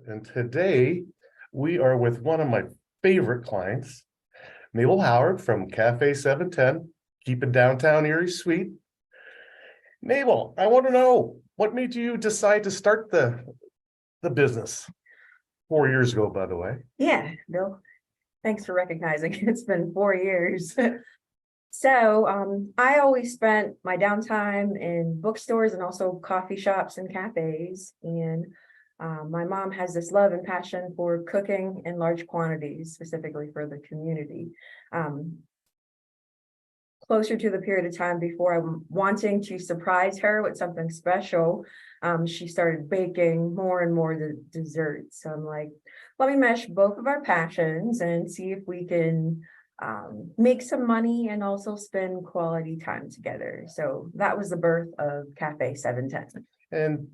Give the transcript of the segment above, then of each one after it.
And today we are with one of my favorite clients, Mabel Howard from Cafe 710, keeping downtown Erie sweet. Mabel, I want to know what made you decide to start the business 4 years ago, by the way. Yeah, Bill, thanks for recognizing it's been 4 years. So I always spent my downtime in bookstores and also coffee shops and cafes. And my mom has this love and passion for cooking in large quantities, specifically for the community. Closer to the period of time before I'm wanting to surprise her with something special, she started baking more and more desserts. So I'm like, let me mesh both of our passions and see if we can make some money and also spend quality time together. So that was the birth of Cafe 710. And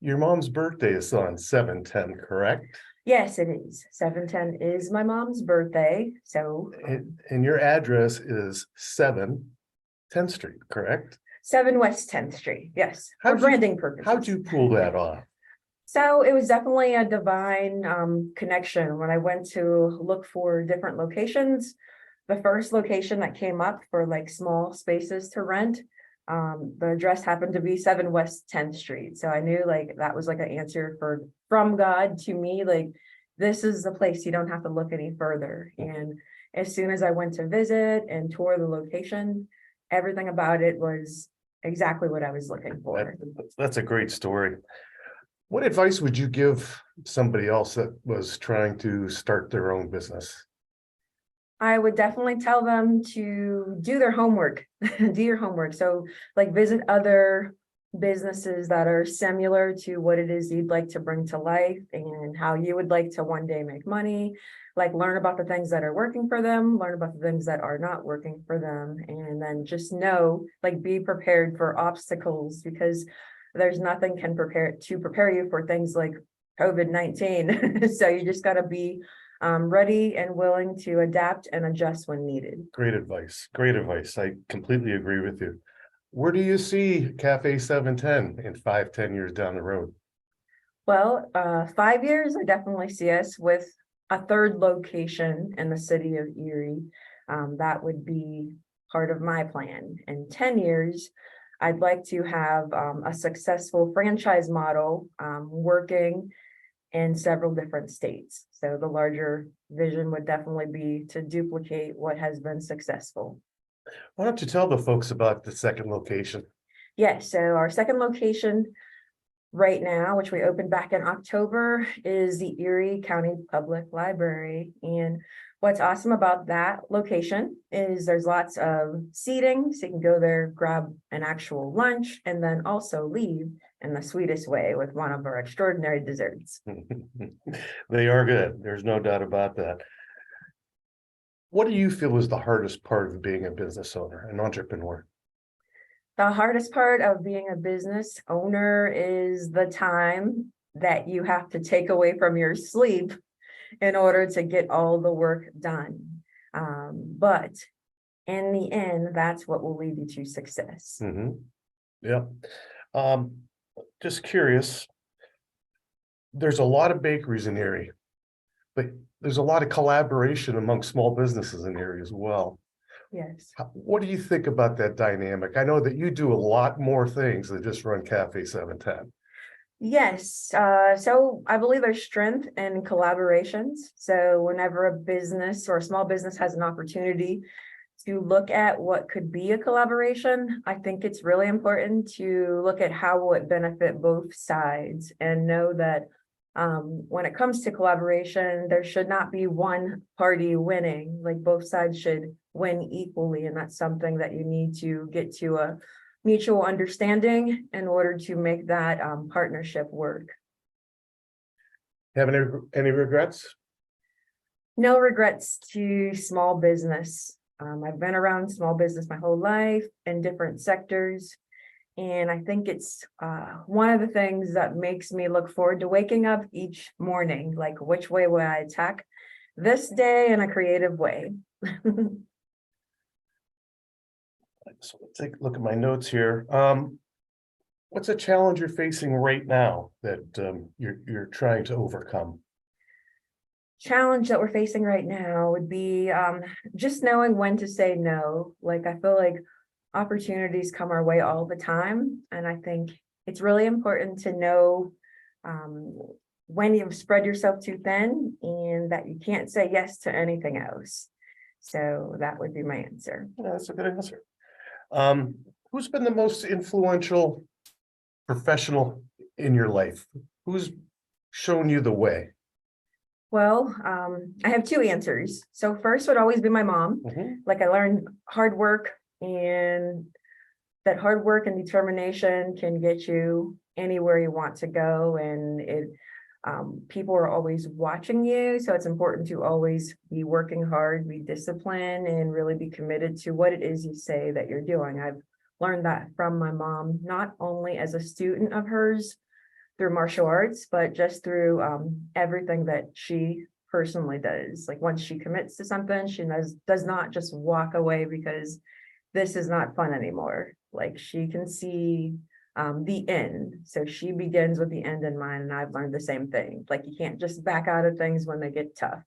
your mom's birthday is on 710, correct? Yes, it is. 710 is my mom's birthday. So And your address is 710th Street, correct? 7 West 10th Street. Yes, for How'd you- branding purposes. How'd you pull that off? So it was definitely a divine connection. When I went to look for different locations, the first location that came up for like small spaces to rent, the address happened to be 7 West 10th Street. So I knew like that was like an answer from God to me, like this is the place, you don't have to look any further. And as soon as I went to visit and tour the location, everything about it was exactly what I was looking for. That's a great story. What advice would you give somebody else that was trying to start their own business? I would definitely tell them to do their homework, do your homework. So like visit other businesses that are similar to what it is you'd like to bring to life and how you would like to one day make money. Like learn about the things that are working for them, learn about the things that are not working for them. And then just know, like be prepared for obstacles because there's nothing can prepare you for things like COVID-19. So you just got to be ready and willing to adapt and adjust when needed. Great advice. Great advice. I completely agree with you. Where do you see Cafe 710 in 5-10 years down the road? Well, 5 years, I definitely see us with a third location in the city of Erie. That would be part of my plan. In 10 years, I'd like to have a successful franchise model working in several different states. So the larger vision would definitely be to duplicate what has been successful. Why don't you tell the folks about the second location? Yes, so our second location right now, which we opened back in October, is the Erie County Public Library. And what's awesome about that location is there's lots of seating, so you can go there, grab an actual lunch, and then also leave in the sweetest way with one of our extraordinary desserts. They are good. There's no doubt about that. What do you feel is the hardest part of being a business owner, an entrepreneur? The hardest part of being a business owner is the time that you have to take away from your sleep in order to get all the work done. But in the end, that's what will lead you to success. Yeah. Just curious. There's a lot of bakeries in Erie, but there's a lot of collaboration among small businesses in Erie as well. Yes. What do you think about that dynamic? I know that you do a lot more things than just run Cafe 710. Yes. So I believe there's strength in collaborations. So whenever a business or a small business has an opportunity to look at what could be a collaboration, I think it's really important to look at how will it benefit both sides and know that when it comes to collaboration, there should not be one party winning. Like both sides should win equally, and that's something that you need to get to a mutual understanding in order to make that partnership work. Have any regrets? No regrets to small business. I've been around small business my whole life in different sectors. And I think it's one of the things that makes me look forward to waking up each morning, like which way will I attack this day in a creative way. So let's take a look at my notes here. what's a challenge you're facing right now that you're trying to overcome? Challenge that we're facing right now would be just knowing when to say no. Like, I feel like opportunities come our way all the time, and I think it's really important to know um, when you've spread yourself too thin and that you can't say yes to anything else. So that would be my answer. Yeah, that's a good answer. Who's been the most influential professional in your life? Who's shown you the way? Well, I have two answers. So first would always be my mom. Mhm. Like, I learned hard work, and that hard work and determination can get you anywhere you want to go. And people are always watching you. So it's important to always be working hard, be disciplined, and really be committed to what it is you say that you're doing. I've learned that from my mom, not only as a student of hers through martial arts, but just through everything that she personally does. Like, once she commits to something, she does not just walk away because this is not fun anymore. Like, she can see the end. So she begins with the end in mind. And I've learned the same thing. Like, you can't just back out of things when they get tough.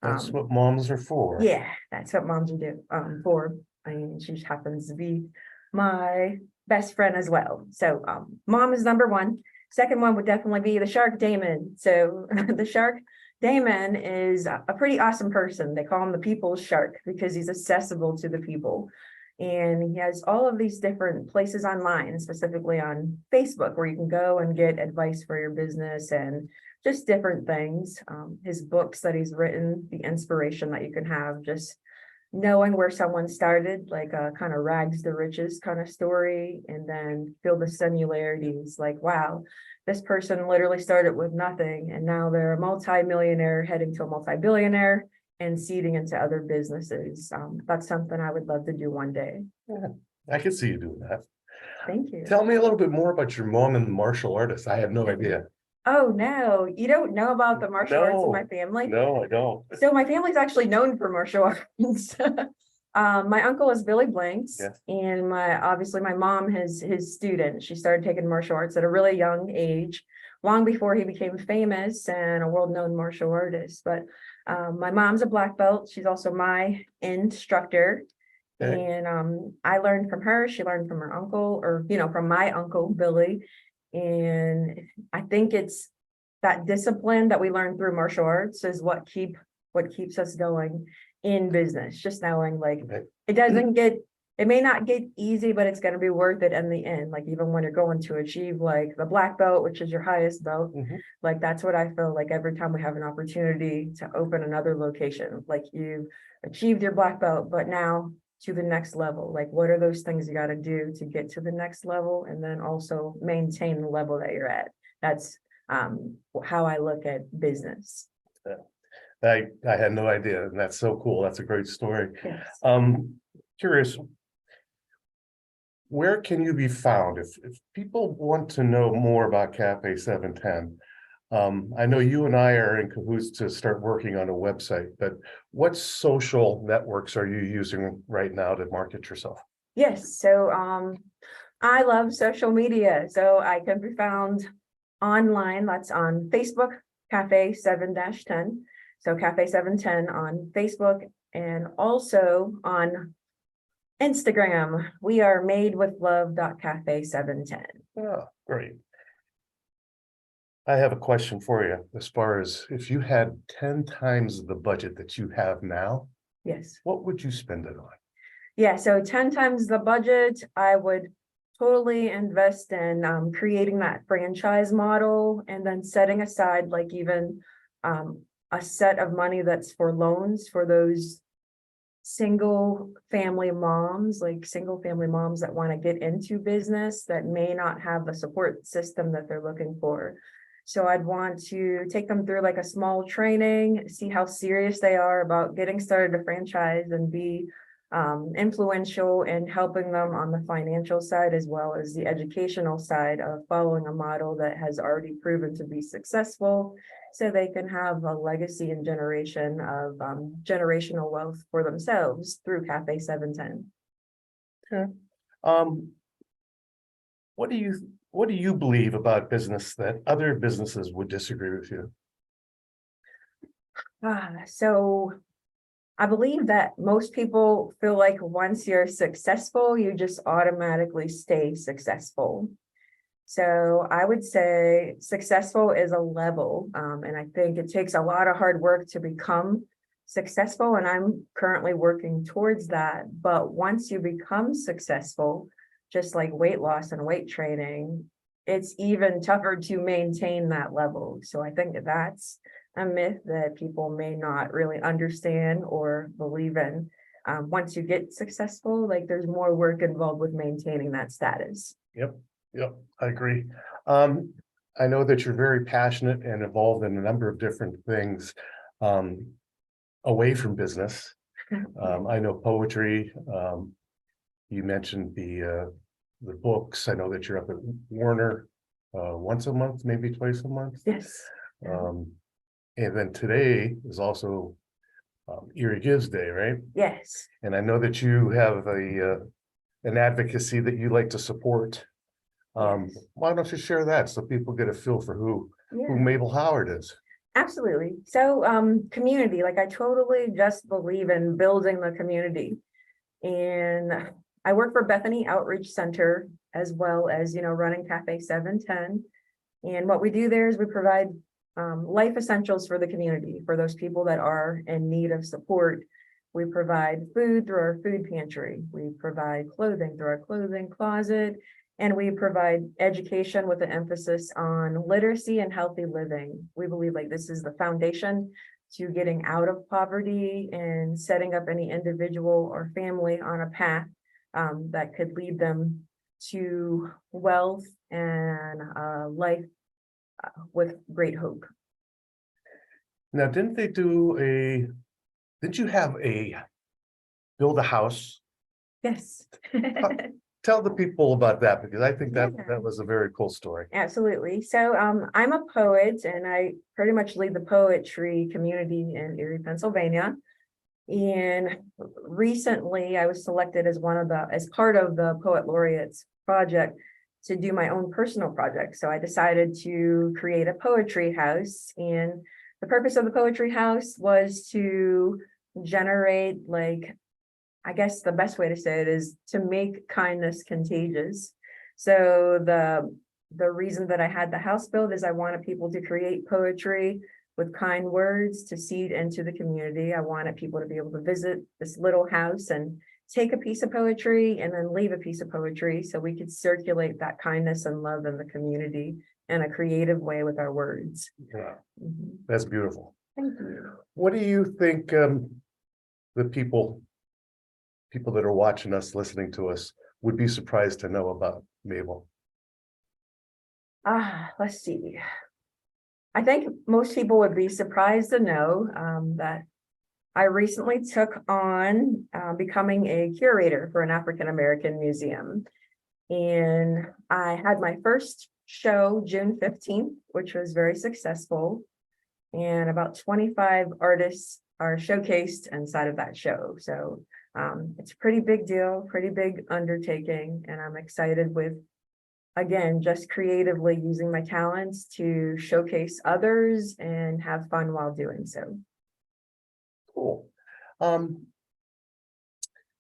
That's Um, what moms are for. Yeah, that's what moms do for. I mean, she happens to be my best friend as well. So mom is number one. Second one would definitely be the Shark Damon. So the Shark Damon is a pretty awesome person. They call him the people's shark because he's accessible to the people. And he has all of these different places online, specifically on Facebook, where you can go and get advice for your business and just different things. His books that he's written, the inspiration that you can have, just knowing where someone started, like a kind of rags to riches kind of story, and then feel the similarities. Like, wow, this person literally started with nothing, and now they're a multi-millionaire heading to a multi-billionaire and seeding into other businesses. That's something I would love to do one day. Yeah, I can see you doing that. Thank you. Tell me a little bit more about your mom and the martial artist. I have no idea. Oh, no, you don't know about the martial arts in my No, family? no, I don't. So my family's actually known for martial arts. My uncle is Billy Blanks, Yes. and obviously my mom is his student. She started taking martial arts at a really young age, long before he became famous and a world-known martial artist. But my mom's a black belt. She's also my instructor. Okay. And I learned from her. She learned from her uncle, or from my uncle Billy. And I think it's that discipline that we learn through martial arts is what keeps us going in business. Just knowing, like, Okay. it may not get easy, but it's going to be worth it in the end. Like, even when you're going to achieve like the black belt, which is your highest belt, Mhm. like, that's what I feel like every time we have an opportunity to open another location. Like, you've achieved your black belt, but now to the next level. Like, what are those things you got to do to get to the next level, and then also maintain the level that you're at? That's how I look at business. I had no idea, and that's so cool. That's a great story. Yes. Curious, where can you be found if people want to know more about Cafe 710? I know you and I are in cahoots to start working on a website, but what social networks are you using right now to market yourself? Yes. So I love social media. So I can be found online. That's on Facebook, Cafe 7-10. So Cafe 710 on Facebook, and also on Instagram. We are madewithlove.cafe 710. Oh, great. I have a question for you. As far as if you had 10 times the budget that you have now, Yes. what would you spend it on? Yeah, so 10 times the budget, I would totally invest in creating that franchise model, and then setting aside like even a set of money that's for loans for those single family moms that want to get into business that may not have the support system that they're looking for. So I'd want to take them through like a small training, see how serious they are about getting started a franchise, and be influential in helping them on the financial side as well as the educational side of following a model that has already proven to be successful, so they can have a legacy and generation of generational wealth for themselves through Cafe 710. Okay. Um, what do you believe about business that other businesses would disagree with you? So I believe that most people feel like once you're successful, you just automatically stay successful. So I would say successful is a level, and I think it takes a lot of hard work to become successful, and I'm currently working towards that. But once you become successful, just like weight loss and weight training, it's even tougher to maintain that level. So I think that that's a myth that people may not really understand or believe in. Once you get successful, like there's more work involved with maintaining that status. Yep, yep, I agree. Um, I know that you're very passionate and involved in a number of different things um, away from business. I know poetry. You mentioned the books. I know that you're up at Warner once a month, maybe twice a month. Yes. Um, and then today is also Erie Gives Day, right? Yes. And I know that you have an advocacy that you like to support. Yes. Why don't you share that so people get a feel for who Yeah. Mabel Howard is? Absolutely. So, community, like I totally just believe in building the community. And I work for Bethany Outreach Center as well as, running Cafe 710. And what we do there is we provide life essentials for the community, for those people that are in need of support. We provide food through our food pantry. We provide clothing through our clothing closet. And we provide education with an emphasis on literacy and healthy living. We believe like this is the foundation to getting out of poverty and setting up any individual or family on a path that could lead them to wealth and life with great hope. Now, didn't you have build a house? Yes. Tell the people about that, because I think that Yeah. was a very cool story. Absolutely. So I'm a poet and I pretty much lead the poetry community in Erie, Pennsylvania. And recently I was selected as as part of the Poet Laureates project to do my own personal project. So I decided to create a poetry house. And the purpose of the poetry house was to generate, like, I guess the best way to say it is to make kindness contagious. So the reason that I had the house built is I wanted people to create poetry with kind words to seed into the community. I wanted people to be able to visit this little house and take a piece of poetry and then leave a piece of poetry so we could circulate that kindness and love in the community in a creative way with our words. Yeah, Mhm. that's beautiful. Thank you. What do you think the people that are watching us, listening to us, would be surprised to know about Mabel? Let's see. I think most people would be surprised to know that I recently took on becoming a curator for an African American museum. And I had my first show June 15th, which was very successful. And about 25 artists are showcased inside of that show. So it's a pretty big deal, pretty big undertaking. And I'm excited with, again, just creatively using my talents to showcase others and have fun while doing so. Cool.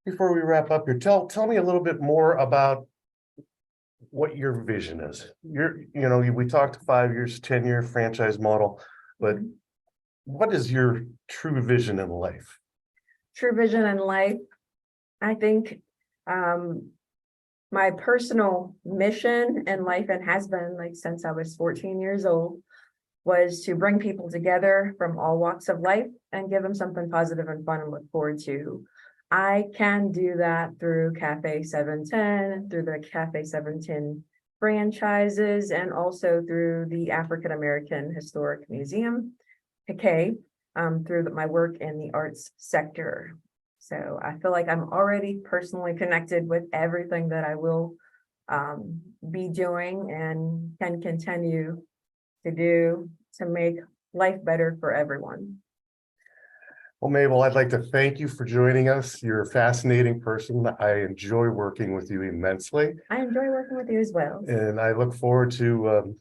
Before we wrap up here, tell me a little bit more about what your vision is. We talked 5 years, 10-year franchise model, but what is your true vision in life? True vision in life, I think my personal mission in life, and has been like since I was 14 years old, was to bring people together from all walks of life and give them something positive and fun and look forward to. I can do that through Cafe 710, through the Cafe 710 franchises, and also through the African American Historic Museum, PACAY, through my work in the arts sector. So I feel like I'm already personally connected with everything that I will be doing and can continue to do to make life better for everyone. Well, Mabel, I'd like to thank you for joining us. You're a fascinating person. I enjoy working with you immensely, I enjoy working with you as well. and I look forward to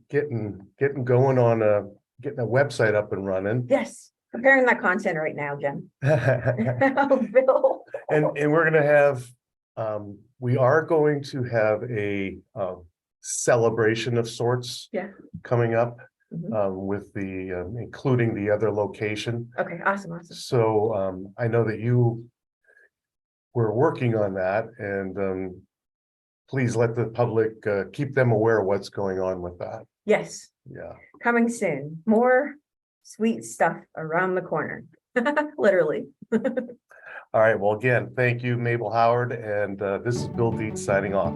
getting going on getting a website up and running. Yes, preparing that content right now, Jen. And Oh, Bill. we're gonna have, we are going to have a celebration of sorts. Yeah. Coming up, Mhm. with including the other location. Okay, awesome, awesome. So I know that you were working on that, and please let the public keep them aware of what's going on with that. Yes, Yeah. coming soon. More sweet stuff around the corner. Literally. All right. Well, again, thank you, Mabel Howard, and this is Bill Dietz signing off.